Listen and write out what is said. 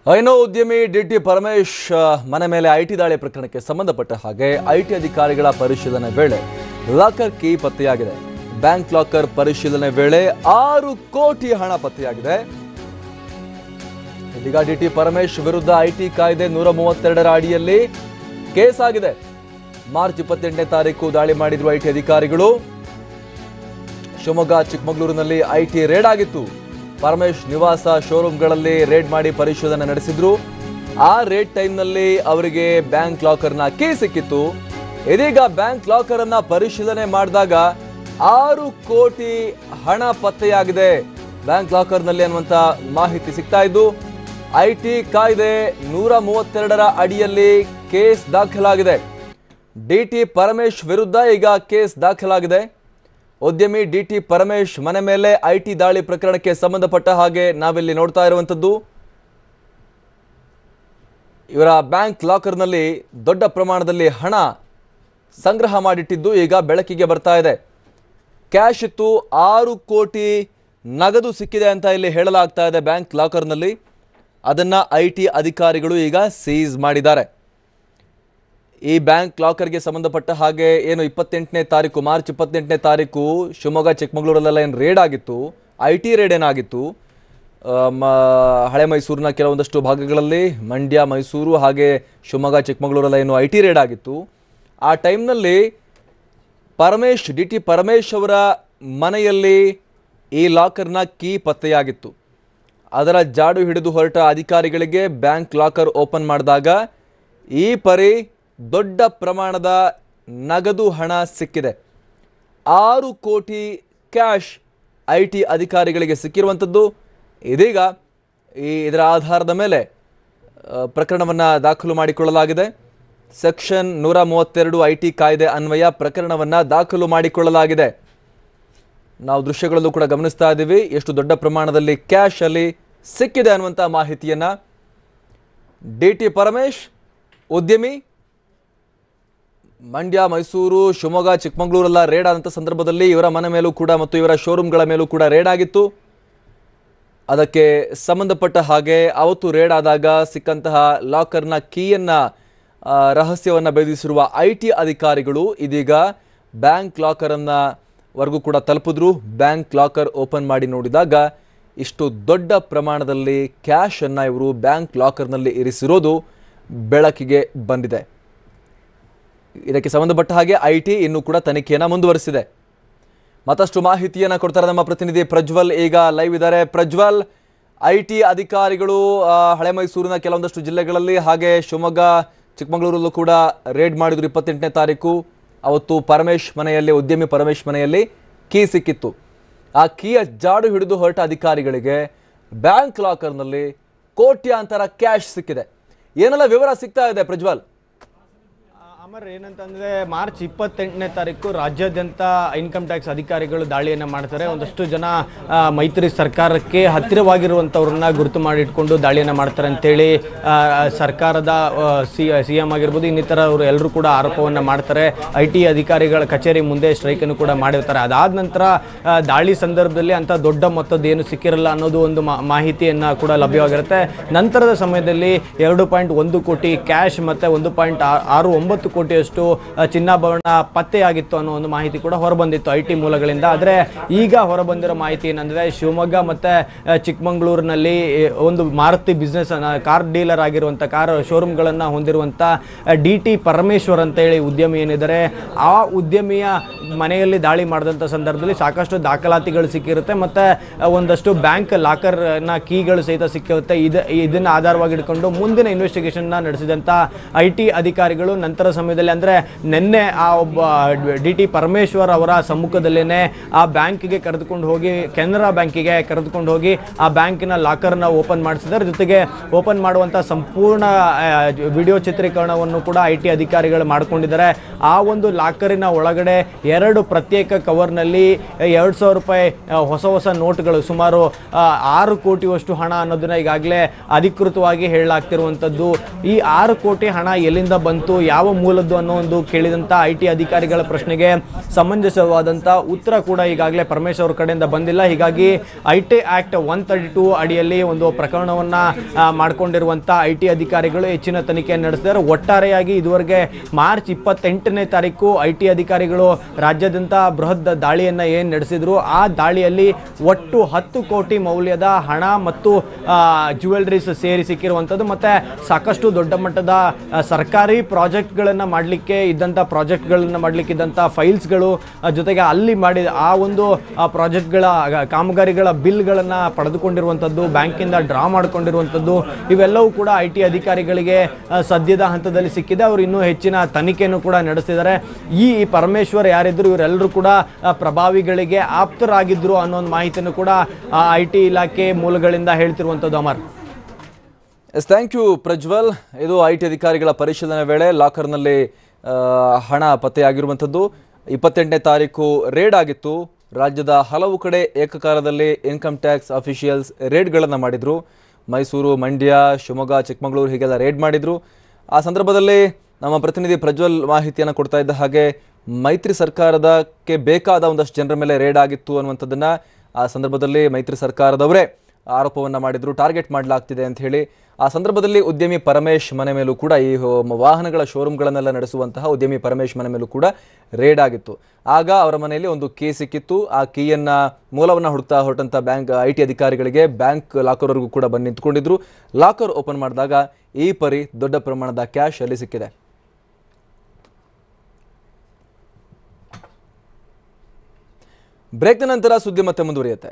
I know ಉದ್ಯಮಿ dt Paramesh ಮನೆ ಮೇಲೆ ಐಟಿ ದಾಳಿ ಪ್ರಕರಣಕ್ಕೆ ಸಂಬಂಧಪಟ್ಟ ಹಾಗೆ ಐಟಿ ಅಧಿಕಾರಿಗಳ ಪರಿಶೀಲನೆ ವೇಳೆ ಲಾಕರ್ ಕೀ ಪತ್ತೆಯಾಗಿದೆ. ಬ್ಯಾಂಕ್ ಲಾಕರ್ ಪರಿಶೀಲನೆ ವೇಳೆ 6 ಕೋಟಿ ಹಣ ಪತ್ತೆಯಾಗಿದೆ. ಇದೀಗ ಡಿಟಿ ಪರಮೇಶ್ ವಿರುದ್ಧ ಐಟಿ ಕಾಯ್ದೆ 132ರ ಅಡಿಯಲ್ಲಿ ಕೇಸ್ ಆಗಿದೆ. ಮಾರ್ಚ್ 28ನೇ ತಾರೀಕು ದಾಳಿ ಮಾಡಿರುವ ಐಟಿ ಅಧಿಕಾರಿಗಳು ಶಿವಮೊಗ್ಗ ಚಿಕ್ಕಮಗಳೂರಿನಲ್ಲಿ ಐಟಿ ರೇಡ್ ಆಗಿತ್ತು. ಪರಮೇಶ್ ನಿವಾಸ ಶೋರೂಮ್ಗಳಲ್ಲಿ ರೇಡ್ ಮಾಡಿ ಪರಿಶೋಧನೆ ನಡೆಸಿದ್ರು. ಆ ರೇಡ್ ಟೈಮ್ನಲ್ಲಿ ಅವರಿಗೆ ಬ್ಯಾಂಕ್ ಲಾಕರ್ನ ಕೀ ಸಿಕ್ಕಿತ್ತು. ಇದೀಗ ಬ್ಯಾಂಕ್ ಲಾಕರ್ ಅನ್ನ ಪರಿಶೀಲನೆ ಮಾಡಿದಾಗ 6 ಕೋಟಿ ಹಣ ಪತ್ತೆಯಾಗಿದೆ ಬ್ಯಾಂಕ್ ಲಾಕರ್ನಲ್ಲಿ ಅನ್ನುವಂತ ಮಾಹಿತಿ ಸಿಗ್ತಾ ಇದ್ದು ಐಟಿ ಕಾಯ್ದೆ 132ರ ಅಡಿಯಲ್ಲಿ ಕೇಸ್ ದಾಖಲಾಗಿದೆ. ಡಿಟಿ ಪರಮೇಶ್ ವಿರುದ್ಧ ಈಗ ಕೇಸ್ ದಾಖಲಾಗಿದೆ. ಉದ್ಯಮಿ ಡಿಟಿ ಪರಮೇಶ್ ಮನೆ ಮೇಲೆ ಐಟಿ ದಾಳಿ ಪ್ರಕರಣಕ್ಕೆ ಸಂಬಂಧಪಟ್ಟ ಹಾಗೆ ನಾವಿಲ್ಲಿ ನೋಡ್ತಾ ಇರುವಂತದ್ದು ಇವರ ಬ್ಯಾಂಕ್ ಲಾಕರ್ನಲ್ಲಿ ದೊಡ್ಡ ಪ್ರಮಾಣದಲ್ಲಿ ಹಣ ಸಂಗ್ರಹ ಮಾಡಿಟ್ಟಿದ್ದು ಈಗ ಬೆಳಕಿಗೆ ಬರ್ತಾ ಇದೆ. ಕ್ಯಾಶ್ ಇತ್ತು, 6 ಕೋಟಿ ನಗದು ಸಿಕ್ಕಿದೆ ಅಂತ ಇಲ್ಲಿ ಹೇಳಲಾಗ್ತಾ ಇದೆ. ಬ್ಯಾಂಕ್ ಲಾಕರ್ನಲ್ಲಿ ಅದನ್ನ ಐಟಿ ಅಧಿಕಾರಿಗಳು ಈಗ ಸೀಸ್ ಮಾಡಿದ್ದಾರೆ. ಈ ಬ್ಯಾಂಕ್ ಲಾಕರ್ಗೆ ಸಂಬಂಧಪಟ್ಟ ಹಾಗೆ ಏನು 28ನೇ ತಾರೀಕು ಮಾರ್ಚ್ 28ನೇ ತಾರೀಕು ಶಿವಮೊಗ್ಗ ಚಿಕ್ಕಮಗಳೂರಲ್ಲೆಲ್ಲ ಏನು ರೇಡ್ ಆಗಿತ್ತು, ಐಟಿ ರೇಡ್ ಏನಾಗಿತ್ತು, ಹಳೆ ಮೈಸೂರಿನ ಕೆಲವೊಂದಷ್ಟು ಭಾಗಗಳಲ್ಲಿ ಮಂಡ್ಯ, ಮೈಸೂರು ಹಾಗೆ ಶಿವಮೊಗ್ಗ ಚಿಕ್ಕಮಗಳೂರೆಲ್ಲ ಏನು ಐಟಿ ರೇಡ್ ಆಗಿತ್ತು. ಆ ಟೈಮ್ನಲ್ಲಿ ಡಿಟಿ ಪರಮೇಶ್ ಅವರ ಮನೆಯಲ್ಲಿ ಈ ಲಾಕರ್ನ ಕೀ ಪತ್ತೆಯಾಗಿತ್ತು. ಅದರ ಜಾಡು ಹಿಡಿದು ಹೊರಟ ಅಧಿಕಾರಿಗಳಿಗೆ ಬ್ಯಾಂಕ್ ಲಾಕರ್ ಓಪನ್ ಮಾಡಿದಾಗ ಈ ಪರಿ ದೊಡ್ಡ ಪ್ರಮಾಣದ ನಗದು ಹಣ ಸಿಕ್ಕಿದೆ. 6 ಕೋಟಿ ಕ್ಯಾಶ್ ಐಟಿ ಅಧಿಕಾರಿಗಳಿಗೆ ಸಿಕ್ಕಿರುವಂಥದ್ದು. ಇದೀಗ ಇದರ ಆಧಾರದ ಮೇಲೆ ಪ್ರಕರಣವನ್ನು ದಾಖಲು ಮಾಡಿಕೊಳ್ಳಲಾಗಿದೆ. ಸೆಕ್ಷನ್ 132 ಐಟಿ ಕಾಯ್ದೆ ಅನ್ವಯ ಪ್ರಕರಣವನ್ನು ದಾಖಲು ಮಾಡಿಕೊಳ್ಳಲಾಗಿದೆ. ನಾವು ದೃಶ್ಯಗಳಲ್ಲೂ ಕೂಡ ಗಮನಿಸ್ತಾ ಇದ್ದೀವಿ ಎಷ್ಟು ದೊಡ್ಡ ಪ್ರಮಾಣದಲ್ಲಿ ಕ್ಯಾಶ್ ಅಲ್ಲಿ ಸಿಕ್ಕಿದೆ ಅನ್ನುವಂಥ ಮಾಹಿತಿಯನ್ನು. ಡಿಟಿ ಪರಮೇಶ್ ಉದ್ಯಮಿ ಮಂಡ್ಯ, ಮೈಸೂರು, ಶಿವಮೊಗ್ಗ, ಚಿಕ್ಕಮಗಳೂರೆಲ್ಲ ರೇಡ್ ಆದಂಥ ಸಂದರ್ಭದಲ್ಲಿ ಇವರ ಮನೆ ಮೇಲೂ ಕೂಡ ಮತ್ತು ಇವರ ಶೋರೂಮ್ಗಳ ಮೇಲೂ ಕೂಡ ರೇಡ್ ಆಗಿತ್ತು. ಅದಕ್ಕೆ ಸಂಬಂಧಪಟ್ಟ ಹಾಗೆ ಅವತ್ತು ರೇಡ್ ಆದಾಗ ಸಿಕ್ಕಂತಹ ಲಾಕರ್ನ ಕೀಯನ್ನು ರಹಸ್ಯವನ್ನು ಭೇದಿಸಿರುವ ಐಟಿ ಅಧಿಕಾರಿಗಳು ಇದೀಗ ಬ್ಯಾಂಕ್ ಲಾಕರನ್ನು ವರೆಗೂ ಕೂಡ ತಲುಪಿದ್ರು. ಬ್ಯಾಂಕ್ ಲಾಕರ್ ಓಪನ್ ಮಾಡಿ ನೋಡಿದಾಗ ಇಷ್ಟು ದೊಡ್ಡ ಪ್ರಮಾಣದಲ್ಲಿ ಕ್ಯಾಶನ್ನು ಇವರು ಬ್ಯಾಂಕ್ ಲಾಕರ್ನಲ್ಲಿ ಇರಿಸಿರೋದು ಬೆಳಕಿಗೆ ಬಂದಿದೆ. ಇದಕ್ಕೆ ಸಂಬಂಧಪಟ್ಟ ಹಾಗೆ ಐಟಿ ಇನ್ನೂ ಕೂಡ ತನಿಖೆಯನ್ನು ಮುಂದುವರಿಸಿದೆ. ಮತ್ತಷ್ಟು ಮಾಹಿತಿಯನ್ನು ಕೊಡ್ತಾರೆ ನಮ್ಮ ಪ್ರತಿನಿಧಿ ಪ್ರಜ್ವಲ್, ಈಗ ಲೈವ್ ಇದ್ದಾರೆ. ಪ್ರಜ್ವಲ್, ಐಟಿ ಅಧಿಕಾರಿಗಳು ಹಳೆ ಮೈಸೂರಿನ ಕೆಲವೊಂದಷ್ಟು ಜಿಲ್ಲೆಗಳಲ್ಲಿ ಹಾಗೆ ಶಿವಮೊಗ್ಗ, ಚಿಕ್ಕಮಗಳೂರಲ್ಲೂ ಕೂಡ ರೇಡ್ ಮಾಡಿದ್ರು 28ನೇ ತಾರೀಕು. ಅವತ್ತು ಉದ್ಯಮಿ ಪರಮೇಶ್ ಮನೆಯಲ್ಲಿ ಕೀ ಸಿಕ್ಕಿತ್ತು. ಆ ಕೀಯ ಜಾಡು ಹಿಡಿದು ಹೊರಟ ಅಧಿಕಾರಿಗಳಿಗೆ ಬ್ಯಾಂಕ್ ಲಾಕರ್ನಲ್ಲಿ ಕೋಟ್ಯಾಂತರ ಕ್ಯಾಶ್ ಸಿಕ್ಕಿದೆ. ಏನೆಲ್ಲ ವಿವರ ಸಿಗ್ತಾ ಇದೆ ಪ್ರಜ್ವಲ್? ಅಮರ್, ಏನಂತಂದರೆ ಮಾರ್ಚ್ 28ನೇ ತಾರೀಕು ರಾಜ್ಯಾದ್ಯಂತ ಇನ್ಕಮ್ ಟ್ಯಾಕ್ಸ್ ಅಧಿಕಾರಿಗಳು ದಾಳಿಯನ್ನು ಮಾಡ್ತಾರೆ. ಒಂದಷ್ಟು ಜನ ಮೈತ್ರಿ ಸರ್ಕಾರಕ್ಕೆ ಹತ್ತಿರವಾಗಿರುವಂಥವ್ರನ್ನ ಗುರುತು ಮಾಡಿಟ್ಕೊಂಡು ದಾಳಿಯನ್ನು ಮಾಡ್ತಾರೆ ಅಂತೇಳಿ ಸರ್ಕಾರದ CM ಆಗಿರ್ಬೋದು ಇನ್ನಿತರವರು ಎಲ್ಲರೂ ಕೂಡ ಆರೋಪವನ್ನು ಮಾಡ್ತಾರೆ. ಐಟಿ ಅಧಿಕಾರಿಗಳ ಕಚೇರಿ ಮುಂದೆ ಸ್ಟ್ರೈಕನ್ನು ಕೂಡ ಮಾಡಿರ್ತಾರೆ. ಅದಾದ ನಂತರ ದಾಳಿ ಸಂದರ್ಭದಲ್ಲಿ ಅಂಥ ದೊಡ್ಡ ಮೊತ್ತದ ಏನು ಸಿಕ್ಕಿರಲ್ಲ ಅನ್ನೋದು ಒಂದು ಮಾಹಿತಿಯನ್ನು ಕೂಡ ಲಭ್ಯವಾಗಿರುತ್ತೆ. ನಂತರದ ಸಮಯದಲ್ಲಿ 2.1 ಕೋಟಿ ಕ್ಯಾಶ್ ಮತ್ತು 1.69 ಕೋಟಿಯಷ್ಟು ಚಿನ್ನಾಭರಣ ಪತ್ತೆಯಾಗಿತ್ತು ಅನ್ನೋ ಒಂದು ಮಾಹಿತಿ ಕೂಡ ಹೊರಬಂದಿತ್ತು ಐಟಿ ಮೂಲಗಳಿಂದ. ಆದರೆ ಈಗ ಹೊರಬಂದಿರೋ ಮಾಹಿತಿ ಏನಂದರೆ ಶಿವಮೊಗ್ಗ ಮತ್ತು ಚಿಕ್ಕಮಗಳೂರಿನಲ್ಲಿ ಒಂದು ಮಾರುತಿ ಬಿಸ್ನೆಸ್ ಕಾರ್ ಡೀಲರ್ ಆಗಿರುವಂಥ ಕಾರ್ ಶೋರೂಮ್ಗಳನ್ನು ಹೊಂದಿರುವಂಥ ಡಿಟಿ ಪರಮೇಶ್ವರ್ ಅಂತೇಳಿ ಉದ್ಯಮಿ ಏನಿದ್ದಾರೆ, ಆ ಉದ್ಯಮಿಯ ಮನೆಯಲ್ಲಿ ದಾಳಿ ಮಾಡಿದಂಥ ಸಂದರ್ಭದಲ್ಲಿ ಸಾಕಷ್ಟು ದಾಖಲಾತಿಗಳು ಸಿಕ್ಕಿರುತ್ತೆ ಮತ್ತು ಒಂದಷ್ಟು ಬ್ಯಾಂಕ್ ಲಾಕರ್ನ ಕೀಗಳು ಸಹಿತ ಸಿಕ್ಕಿರುತ್ತೆ. ಇದನ್ನು ಆಧಾರವಾಗಿ ಇಟ್ಕೊಂಡು ಮುಂದಿನ ಇನ್ವೆಸ್ಟಿಗೇಷನ್ನ ನಡೆಸಿದಂಥ ಐಟಿ ಅಧಿಕಾರಿಗಳು ನಂತರ ಸಮಯದಲ್ಲಿ ಅಂದರೆ ನಿನ್ನೆ ಆ ಒಬ್ಬ ಡಿಟಿ ಪರಮೇಶ್ವರ್ ಅವರ ಸಮ್ಮುಖದಲ್ಲೇ ಆ ಬ್ಯಾಂಕಿಗೆ ಕರೆದುಕೊಂಡು ಹೋಗಿ ಕೆನರಾ ಬ್ಯಾಂಕಿಗೆ ಕರೆದುಕೊಂಡು ಹೋಗಿ ಆ ಬ್ಯಾಂಕಿನ ಲಾಕರ್ನ ಓಪನ್ ಮಾಡಿಸಿದ್ದಾರೆ. ಜೊತೆಗೆ ಓಪನ್ ಮಾಡುವಂಥ ಸಂಪೂರ್ಣ ವಿಡಿಯೋ ಚಿತ್ರೀಕರಣವನ್ನು ಕೂಡ ಐಟಿ ಅಧಿಕಾರಿಗಳು ಮಾಡಿಕೊಂಡಿದ್ದಾರೆ. ಆ ಒಂದು ಲಾಕರಿನ ಒಳಗಡೆ 2 ಪ್ರತ್ಯೇಕ ಕವರ್ನಲ್ಲಿ 2,000 ರೂಪಾಯಿ ಹೊಸ ನೋಟ್ಗಳು ಸುಮಾರು 6 ಕೋಟಿಯಷ್ಟು ಹಣ ಅನ್ನೋದನ್ನ ಈಗಾಗಲೇ ಅಧಿಕೃತವಾಗಿ ಹೇಳಲಾಗ್ತಿರುವಂಥದ್ದು. ಈ 6 ಕೋಟಿ ಹಣ ಎಲ್ಲಿಂದ ಬಂತು, ಯಾವ ಮೂಲ ಕೇವಲದ್ದು ಅನ್ನೋ ಒಂದು ಕೇಳಿದಂಥ IT ಅಧಿಕಾರಿಗಳ ಪ್ರಶ್ನೆಗೆ ಸಮಂಜಸವಾದಂಥ ಉತ್ತರ ಕೂಡ ಈಗಾಗಲೇ ಪರಮೇಶ್ ಅವ್ರ ಕಡೆಯಿಂದ ಬಂದಿಲ್ಲ. ಹೀಗಾಗಿ IT ಆಕ್ಟ್ 132 ಅಡಿಯಲ್ಲಿ ಒಂದು ಪ್ರಕರಣವನ್ನು ಮಾಡಿಕೊಂಡಿರುವಂಥ IT ಅಧಿಕಾರಿಗಳು ಹೆಚ್ಚಿನ ತನಿಖೆಯನ್ನು ನಡೆಸಿದ್ದಾರೆ. ಒಟ್ಟಾರೆಯಾಗಿ ಇದುವರೆಗೆ ಮಾರ್ಚ್ 28ನೇ ತಾರೀಕು IT ಅಧಿಕಾರಿಗಳು ರಾಜ್ಯಾದ್ಯಂತ ಬೃಹತ್ ದಾಳಿಯನ್ನು ಏನು ನಡೆಸಿದ್ರು, ಆ ದಾಳಿಯಲ್ಲಿ ಒಟ್ಟು 10 ಕೋಟಿ ಮೌಲ್ಯದ ಹಣ ಮತ್ತು ಜ್ಯುವೆಲ್ರೀಸ್ ಸೇರಿ ಸಿಕ್ಕಿರುವಂಥದ್ದು ಮತ್ತು ಸಾಕಷ್ಟು ದೊಡ್ಡ ಮಟ್ಟದ ಸರ್ಕಾರಿ ಪ್ರಾಜೆಕ್ಟ್ಗಳನ್ನು ಮಾಡಲಿಕ್ಕಿದ್ದಂಥ ಫೈಲ್ಸ್ಗಳು, ಜೊತೆಗೆ ಅಲ್ಲಿ ಮಾಡಿದ ಆ ಒಂದು ಪ್ರಾಜೆಕ್ಟ್ಗಳ ಕಾಮಗಾರಿಗಳ ಬಿಲ್ಗಳನ್ನು ಪಡೆದುಕೊಂಡಿರುವಂಥದ್ದು, ಬ್ಯಾಂಕಿಂದ ಡ್ರಾ ಮಾಡಿಕೊಂಡಿರುವಂಥದ್ದು, ಇವೆಲ್ಲವೂ ಕೂಡ IT ಅಧಿಕಾರಿಗಳಿಗೆ ಸದ್ಯದ ಹಂತದಲ್ಲಿ ಸಿಕ್ಕಿದೆ. ಅವರು ಇನ್ನೂ ಹೆಚ್ಚಿನ ತನಿಖೆಯನ್ನು ಕೂಡ ನಡೆಸಿದ್ದಾರೆ. ಈ ಪರಮೇಶ್ವರ್ ಯಾರಿದ್ರು ಇವರೆಲ್ಲರೂ ಕೂಡ ಪ್ರಭಾವಿಗಳಿಗೆ ಆಪ್ತರಾಗಿದ್ದರು ಅನ್ನೋ ಒಂದು ಮಾಹಿತಿಯನ್ನು ಕೂಡ IT ಇಲಾಖೆ ಮೂಲಗಳಿಂದ ಹೇಳ್ತಿರುವಂಥದ್ದು. Amar, yes, thank you Prajwal. ಇದು IT ಅಧಿಕಾರಿಗಳ ಪರಿಶೀಲನೆ ವೇಳೆ ಲಾಕರ್ನಲ್ಲಿ ಹಣ ಪತ್ತೆಯಾಗಿರುವಂಥದ್ದು. 28ನೇ ತಾರೀಕು ರೇಡ್ ಆಗಿತ್ತು. ರಾಜ್ಯದ ಹಲವು ಕಡೆ ಏಕಕಾಲದಲ್ಲಿ ಇನ್ಕಮ್ ಟ್ಯಾಕ್ಸ್ ಅಫಿಷಿಯಲ್ಸ್ ರೇಡ್ಗಳನ್ನು ಮಾಡಿದರು. ಮೈಸೂರು, ಮಂಡ್ಯ, ಶಿವಮೊಗ್ಗ, ಚಿಕ್ಕಮಗಳೂರು ಹೀಗೆಲ್ಲ ರೇಡ್ ಮಾಡಿದರು. ಆ ಸಂದರ್ಭದಲ್ಲಿ ನಮ್ಮ ಪ್ರತಿನಿಧಿ ಪ್ರಜ್ವಲ್ ಮಾಹಿತಿಯನ್ನು ಕೊಡ್ತಾ ಇದ್ದ ಹಾಗೆ ಮೈತ್ರಿ ಸರ್ಕಾರದಕ್ಕೆ ಬೇಕಾದ ಒಂದಷ್ಟು ಜನರ ಮೇಲೆ ರೇಡ್ ಆಗಿತ್ತು ಅನ್ನುವಂಥದ್ದನ್ನು ಆ ಸಂದರ್ಭದಲ್ಲಿ ಮೈತ್ರಿ ಸರ್ಕಾರದವರೇ ಆರೋಪವನ್ನು ಮಾಡಿದರು, ಟಾರ್ಗೆಟ್ ಮಾಡಲಾಗ್ತಿದೆ ಅಂತ ಹೇಳಿ. ಆ ಸಂದರ್ಭದಲ್ಲಿ ಉದ್ಯಮಿ ಪರಮೇಶ್ ಮನೆ ಮೇಲೂ ಕೂಡ, ಈ ವಾಹನಗಳ ಶೋರೂಮ್ಗಳನ್ನೆಲ್ಲ ನಡೆಸುವಂತಹ ಉದ್ಯಮಿ ಪರಮೇಶ್ ಮನೆ ಮೇಲೂ ಕೂಡ ರೇಡ್ ಆಗಿತ್ತು. ಆಗ ಅವರ ಮನೆಯಲ್ಲಿ ಒಂದು ಕೀ ಸಿಕ್ಕಿತ್ತು. ಆ ಕೀಯನ್ನು ಮೂಲವನ್ನು ಹುಡುಕ್ತಾ ಹೊರಟಂಥ IT ಅಧಿಕಾರಿಗಳಿಗೆ ಬ್ಯಾಂಕ್ ಲಾಕರ್ವರೆಗೂ ಕೂಡ ಬಂದು ನಿಂತ್ಕೊಂಡಿದ್ರು. ಲಾಕರ್ ಓಪನ್ ಮಾಡಿದಾಗ ಈ ಪರಿ ದೊಡ್ಡ ಪ್ರಮಾಣದ ಕ್ಯಾಶ್ ಅಲ್ಲಿ ಸಿಕ್ಕಿದೆ. ಬ್ರೇಕ್ನ ನಂತರ ಸುದ್ದಿ ಮತ್ತೆ ಮುಂದುವರಿಯುತ್ತೆ.